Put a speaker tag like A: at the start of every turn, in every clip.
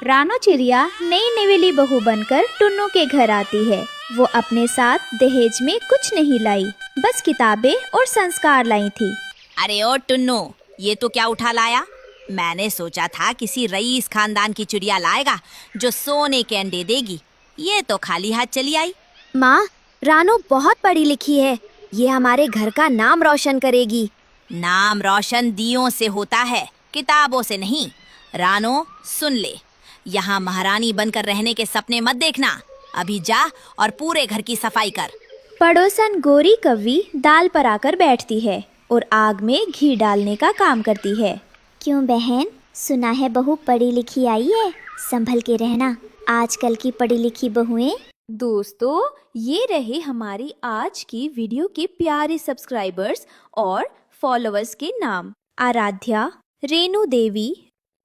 A: रानो चिड़िया नई निवेली बहू बनकर टुन्नू के घर आती है। वो अपने साथ दहेज में कुछ नहीं लाई, बस किताबें और संस्कार लाई थी।
B: अरे ओ टुन्नू, ये तो क्या उठा लाया? मैंने सोचा था किसी रईस खानदान की चिड़िया लाएगा जो सोने के अंडे देगी। ये तो खाली हाथ चली आई।
C: माँ, रानो बहुत पढ़ी लिखी है, ये हमारे घर का नाम रोशन करेगी।
B: नाम रोशन दियों से होता है, किताबों से नहीं। रानो सुन ले, यहाँ महारानी बनकर रहने के सपने मत देखना। अभी जा और पूरे घर की सफाई कर।
A: पड़ोसन गोरी कव्वी दाल पर आकर बैठती है और आग में घी डालने का काम करती है।
D: क्यों बहन, सुना है बहू पढ़ी लिखी आई है, संभल के रहना। आजकल की पढ़ी लिखी बहुएं।
A: दोस्तों, ये रहे हमारी आज की वीडियो के प्यारे सब्सक्राइबर्स और फॉलोअर्स के नाम। आराध्या, रेणु देवी,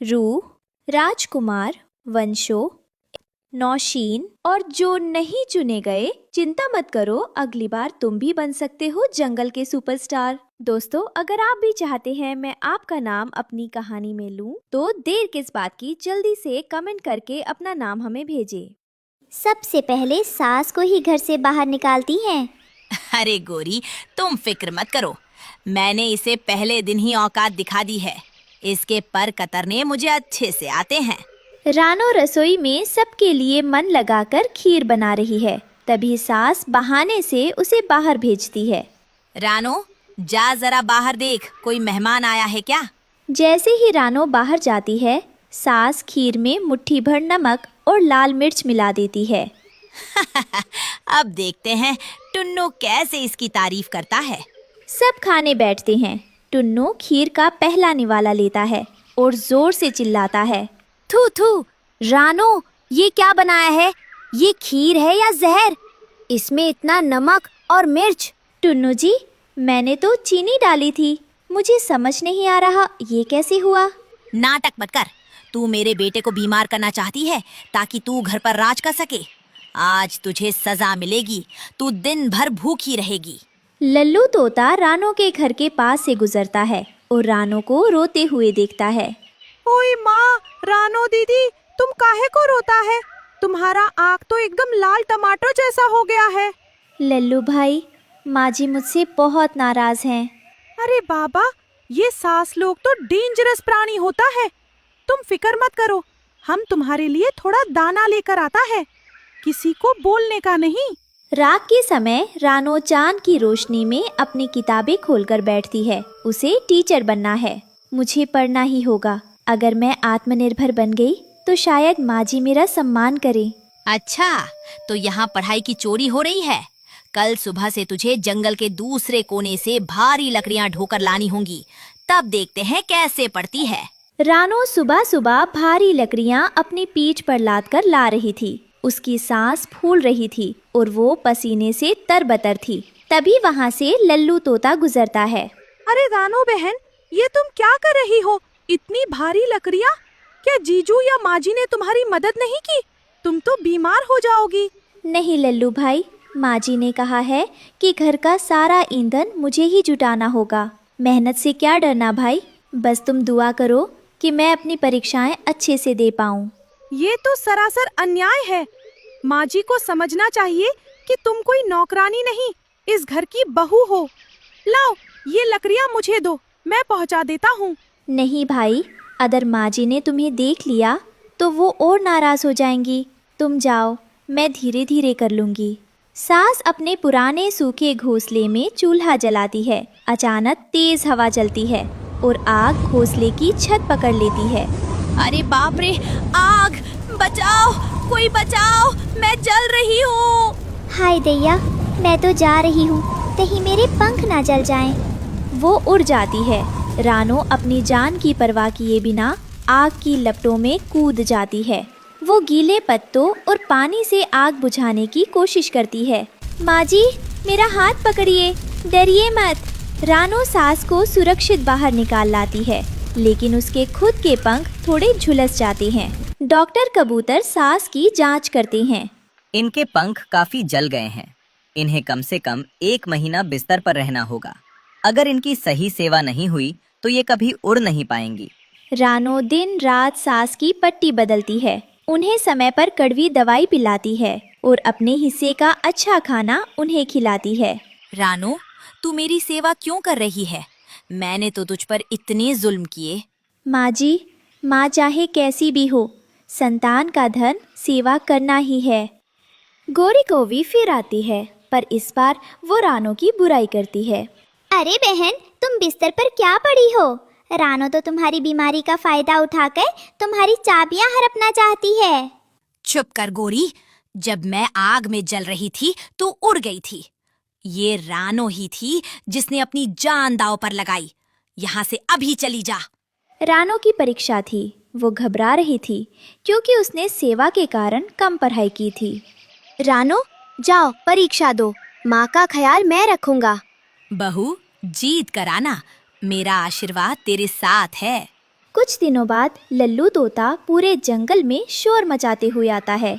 A: रू, राजकुमार, वंशो, नौशीन और जो नहीं चुने गए, चिंता मत करो, अगली बार तुम भी बन सकते हो जंगल के सुपरस्टार। दोस्तों, अगर आप भी चाहते हैं मैं आपका नाम अपनी कहानी में लूं, तो देर किस बात की, जल्दी से कमेंट करके अपना नाम हमें भेजें।
D: सबसे पहले सास को ही घर से बाहर निकालती हैं।
B: अरे गोरी, तुम फिक्र मत करो, मैंने इसे पहले दिन ही औकात दिखा दी है। इसके पर कतरने मुझे अच्छे से आते हैं।
A: रानो रसोई में सबके लिए मन लगाकर खीर बना रही है। तभी सास बहाने से उसे बाहर भेजती है।
B: रानो, जा जरा बाहर देख, कोई मेहमान आया है क्या?
A: जैसे ही रानो बाहर जाती है, सास खीर में मुट्ठी भर नमक और लाल मिर्च मिला देती है।
B: अब देखते हैं टुन्नू कैसे इसकी तारीफ करता है।
A: सब खाने बैठते हैं। टुन्नू खीर का पहला निवाला लेता है और जोर से चिल्लाता है,
C: थू थू, रानो, ये क्या बनाया है? ये खीर है या जहर? इसमें इतना नमक और मिर्च।
A: टुन्नू जी, मैंने तो चीनी डाली थी, मुझे समझ नहीं आ रहा ये कैसे हुआ।
B: नाटक मत कर, तू मेरे बेटे को बीमार करना चाहती है ताकि तू घर पर राज कर सके। आज तुझे सजा मिलेगी, तू दिन भर भूखी रहेगी।
A: लल्लू तोता रानो के घर के पास से गुजरता है और रानो को रोते हुए देखता है।
E: ओए माँ, रानो दीदी, तुम काहे को रोता है? तुम्हारा आँख तो एकदम लाल टमाटर जैसा हो गया है।
A: लल्लू भाई, माँ जी मुझसे बहुत नाराज हैं।
E: अरे बाबा, ये सास लोग तो डेंजरस प्राणी होता है। तुम फिक्र मत करो, हम तुम्हारे लिए थोड़ा दाना लेकर आता है, किसी को बोलने का नहीं।
A: रात के समय रानो चांद की रोशनी में अपनी किताबें खोलकर बैठती है। उसे टीचर बनना है, मुझे पढ़ना ही होगा। अगर मैं आत्मनिर्भर बन गई तो शायद माँ जी मेरा सम्मान करे।
B: अच्छा, तो यहाँ पढ़ाई की चोरी हो रही है। कल सुबह से तुझे जंगल के दूसरे कोने से भारी लकड़ियाँ ढोकर लानी होंगी, तब देखते हैं कैसे पढ़ती है।
A: रानो सुबह सुबह भारी लकड़ियाँ अपनी पीठ पर लाद कर ला रही थी। उसकी सांस फूल रही थी और वो पसीने से तरबतर थी। तभी वहाँ से लल्लू तोता गुजरता है।
E: अरे रानो बहन, ये तुम क्या कर रही हो? इतनी भारी लकड़ियाँ? क्या जीजू या माँ जी ने तुम्हारी मदद नहीं की? तुम तो बीमार हो जाओगी।
A: नहीं लल्लू भाई, माँ जी ने कहा है कि घर का सारा ईंधन मुझे ही जुटाना होगा। मेहनत से क्या डरना भाई, बस तुम दुआ करो कि मैं अपनी परीक्षाएं अच्छे से दे पाऊँ।
E: ये तो सरासर अन्याय है। माँ जी को समझना चाहिए कि तुम कोई नौकरानी नहीं, इस घर की बहू हो। लाओ, ये लकड़ियाँ मुझे दो, मैं पहुँचा देता हूँ।
A: नहीं भाई, अगर माँ जी ने तुम्हें देख लिया तो वो और नाराज हो जाएंगी। तुम जाओ, मैं धीरे धीरे कर लूँगी। सास अपने पुराने सूखे घोंसले में चूल्हा जलाती है। अचानक तेज हवा चलती है और आग घोंसले की छत पकड़ लेती है।
B: अरे बाप रे, आग! बचाओ, कोई बचाओ, मैं जल रही हूँ।
D: हाय दैया, मैं तो जा रही हूँ, कहीं मेरे पंख ना जल जाएं।
A: वो उड़ जाती है। रानो अपनी जान की परवाह किए बिना आग की लपटों में कूद जाती है। वो गीले पत्तों और पानी से आग बुझाने की कोशिश करती है। माँ जी, मेरा हाथ पकड़िए, डरिए मत। रानो सास को सुरक्षित बाहर निकाल लाती है, लेकिन उसके खुद के पंख थोड़े झुलस जाते हैं। डॉक्टर कबूतर सास की जांच करते हैं।
F: इनके पंख काफी जल गए हैं, इन्हें कम से कम 1 महीना बिस्तर पर रहना होगा। अगर इनकी सही सेवा नहीं हुई तो ये कभी उड़ नहीं पाएंगी।
A: रानो दिन रात सास की पट्टी बदलती है, उन्हें समय पर कड़वी दवाई पिलाती है और अपने हिस्से का अच्छा खाना उन्हें खिलाती है।
B: रानो, तू मेरी सेवा क्यों कर रही है? मैंने तो तुझ पर इतने जुल्म किए।
A: माँ जी, माँ चाहे कैसी भी हो, संतान का धर्म सेवा करना ही है। गोरी कोवी फिर आती है, पर इस बार वो रानो की बुराई करती है।
D: अरे बहन, तुम बिस्तर पर क्या पड़ी हो? रानो तो तुम्हारी बीमारी का फायदा उठाकर तुम्हारी चाबियां हड़पना चाहती है।
B: चुप कर गोरी, जब मैं आग में जल रही थी तो उड़ गई थी। ये रानो ही थी जिसने अपनी जान दांव पर लगाई। यहाँ से अभी चली जा।
A: रानो की परीक्षा थी, वो घबरा रही थी क्योंकि उसने सेवा के कारण कम पढ़ाई की थी।
C: रानो, जाओ परीक्षा दो, माँ का ख्याल मैं रखूंगा।
B: बहू, जीत कर आना, मेरा आशीर्वाद तेरे साथ है।
A: कुछ दिनों बाद लल्लू तोता पूरे जंगल में शोर मचाते हुए आता है।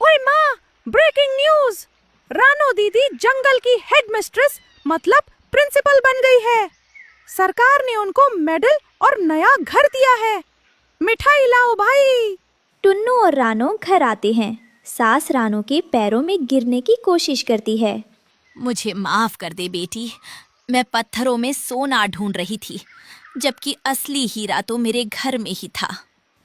E: ओए माँ, ब्रेकिंग न्यूज! रानो दीदी जंगल की हेडमिस्ट्रेस मतलब प्रिंसिपल बन गई है। सरकार ने उनको मेडल और नया घर दिया है। मिठाई लाओ भाई।
A: टुन्नू और रानो घर आते हैं। सास रानो के पैरों में गिरने की कोशिश करती है।
B: मुझे माफ कर दे बेटी, मैं पत्थरों में सोना ढूंढ रही थी, जबकि असली हीरा तो मेरे घर में ही था।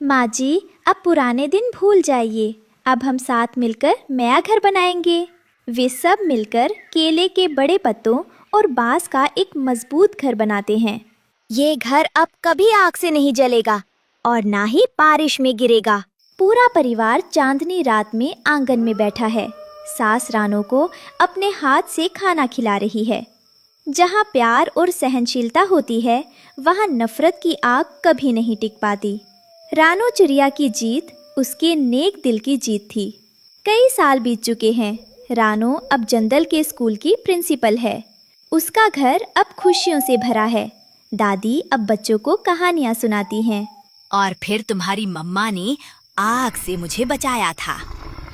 A: माँ जी, अब पुराने दिन भूल जाइए, अब हम साथ मिलकर नया घर बनाएंगे। वे सब मिलकर केले के बड़े पत्तों और बांस का एक मजबूत घर बनाते हैं।
C: ये घर अब कभी आग से नहीं जलेगा और ना ही बारिश में गिरेगा।
A: पूरा परिवार चांदनी रात में आंगन में बैठा है। सास रानो को अपने हाथ से खाना खिला रही है। जहाँ प्यार और सहनशीलता होती है, वहाँ नफरत की आग कभी नहीं टिक पाती। रानो चिड़िया की जीत उसके नेक दिल की जीत थी। कई साल बीत चुके हैं। रानो अब जंदल के स्कूल की प्रिंसिपल है। उसका घर अब खुशियों से भरा है। दादी अब बच्चों को कहानियाँ सुनाती हैं।
B: और फिर तुम्हारी मम्मा ने आग से मुझे बचाया था।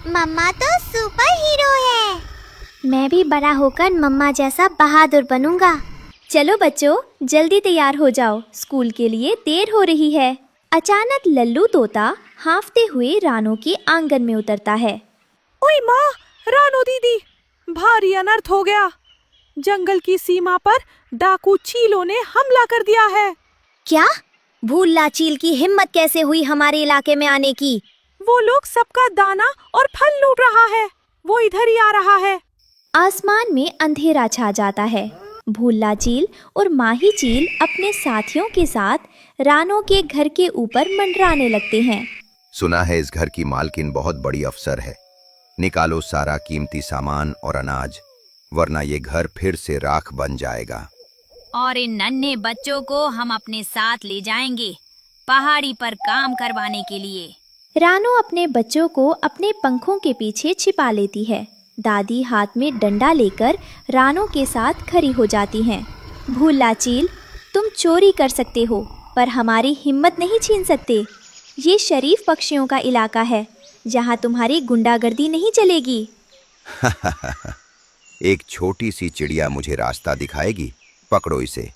D: मम्मा तो सुपर हीरो है।
C: मैं भी बड़ा होकर मम्मा जैसा बहादुर बनूंगा।
A: चलो बच्चों, जल्दी तैयार हो जाओ, स्कूल के लिए देर हो रही है। अचानक लल्लू तोता हाँफते हुए रानो के आंगन में उतरता है।
E: ओए माँ, रानो दीदी, भारी अनर्थ हो गया। जंगल की सीमा पर डाकू चीलों ने हमला कर दिया है।
C: क्या? भूला चील की हिम्मत कैसे हुई हमारे इलाके में आने की?
E: वो लोग सबका दाना और फल लूट रहा है। वो इधर ही आ रहा है।
A: आसमान में अंधेरा छा जाता है। भूला चील और माही चील अपने साथियों के साथ रानो के घर के ऊपर मंडराने लगते हैं।
G: सुना है इस घर की मालकिन बहुत बड़ी अफसर है। निकालो सारा कीमती सामान और अनाज, वरना ये घर फिर से राख बन जाएगा।
B: और इन नन्हे बच्चों को हम अपने साथ ले जाएंगे, पहाड़ी पर काम करवाने के लिए।
A: रानो अपने बच्चों को अपने पंखों के पीछे छिपा लेती है। दादी हाथ में डंडा लेकर रानो के साथ खड़ी हो जाती हैं। भूला चील, तुम चोरी कर सकते हो, पर हमारी हिम्मत नहीं छीन सकते। ये शरीफ पक्षियों का इलाका है, जहाँ तुम्हारी गुंडागर्दी नहीं चलेगी।
G: एक छोटी सी चिड़िया मुझे रास्ता दिखाएगी, पकड़ो इसे।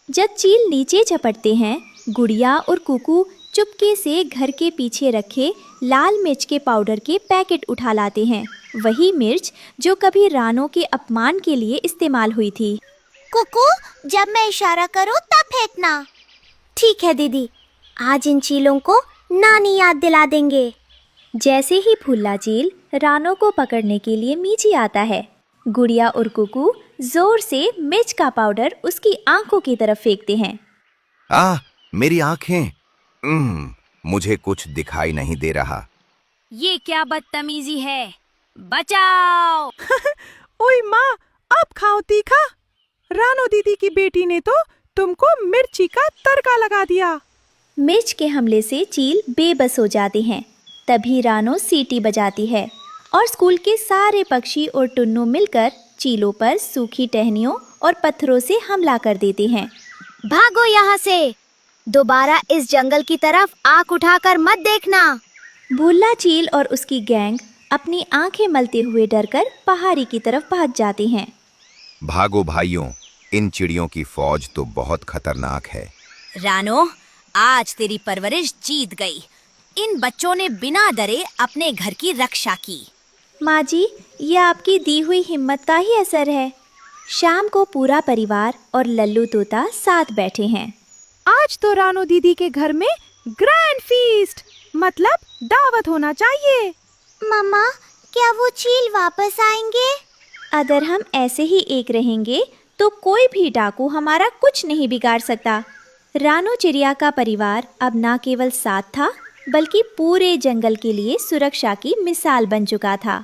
A: जब चील नीचे झपटते हैं, गुड़िया और कुकू चुपके से घर के पीछे रखे लाल मिर्च के पाउडर के पैकेट उठा लाते हैं। वही मिर्च जो कभी रानो के अपमान के लिए इस्तेमाल हुई थी।
D: कुकू, जब मैं इशारा करूं तब फेंकना।
C: ठीक है दीदी, आज इन चीलों को नानी याद दिला देंगे।
A: जैसे ही भूला चील रानो को पकड़ने के लिए नीचे आता है, गुड़िया और कुकू जोर से मिर्च का पाउडर उसकी आंखों की तरफ फेंकते हैं।
G: मेरी आंखें! मुझे कुछ दिखाई नहीं दे रहा।
B: ये क्या बदतमीजी है, बचाओ!
E: ओए माँ, अब खाओ तीखा। रानो दीदी की बेटी ने तो तुमको मिर्ची का तड़का लगा दिया।
A: मिर्च के हमले से चील बेबस हो जाते हैं। तभी रानो सीटी बजाती है और स्कूल के सारे पक्षी और टुन्नू मिलकर चीलों पर सूखी टहनियों और पत्थरों से हमला कर देते हैं।
C: भागो यहाँ से, दोबारा इस जंगल की तरफ आंख उठाकर मत देखना।
A: भूला चील और उसकी गैंग अपनी आंखें मलते हुए डरकर पहाड़ी की तरफ भाग जाते हैं।
G: भागो भाइयों, इन चिड़ियों की फौज तो बहुत खतरनाक है।
B: रानो, आज तेरी परवरिश जीत गई। इन बच्चों ने बिना डरे अपने घर की रक्षा की।
A: माँ जी, ये आपकी दी हुई हिम्मत का ही असर है। शाम को पूरा परिवार और लल्लू तोता साथ बैठे हैं।
E: आज तो रानो दीदी के घर में ग्रैंड फीस्ट, मतलब दावत होना चाहिए।
D: मम्मा, क्या वो चील वापस आएंगे?
A: अगर हम ऐसे ही एक रहेंगे तो कोई भी डाकू हमारा कुछ नहीं बिगाड़ सकता। रानो चिड़िया का परिवार अब न केवल साथ था, बल्कि पूरे जंगल के लिए सुरक्षा की मिसाल बन चुका था।